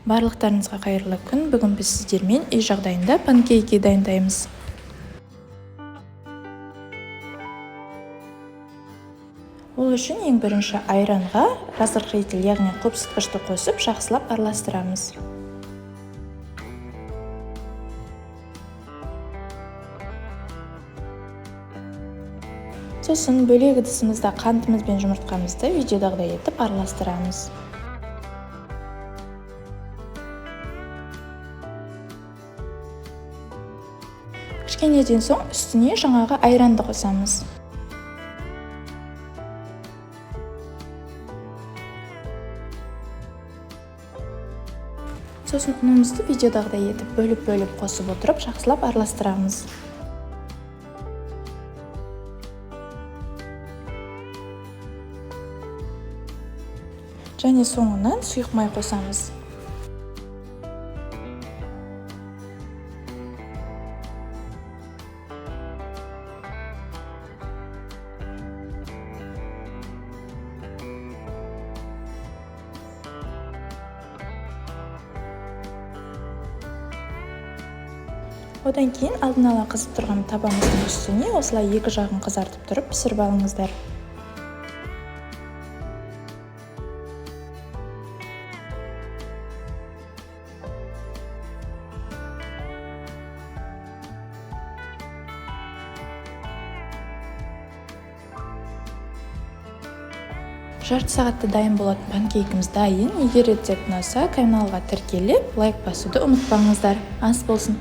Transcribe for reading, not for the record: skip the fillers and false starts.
Барлықтарыңызға қайырлы күн. Бүгін біз сіздермен үй жағдайында панкейки дайындаймыз. Ол үшін ең бірінші айранға разрыхлитель, яғни қопсытқышты қосып, жақсылап араластырамыз. Сосын бөлек ыдысымызда қантымыз бен жұмыртқамызды видеодағыдай етіп араластырамыз. Кішкенеден соң үстіне жаңағы айранды қосамыз. Сосын ұнымызды видеодағыдай етіп бөліп қосып отырып, жақсылап араластырамыз. Және соңынан сұйық май қосамыз. Одан кейін алдын ала қызып тұрған табамыздың үстіне осылай екі жағын қызартып тұрып пісіріп алыңыздар. Жарты сағатта дайын болатын панкейкіміз дайын. Егер рецепт ұнаса, каналға тіркеліп, лайк басуды ұмытпаңыздар. Ас болсын!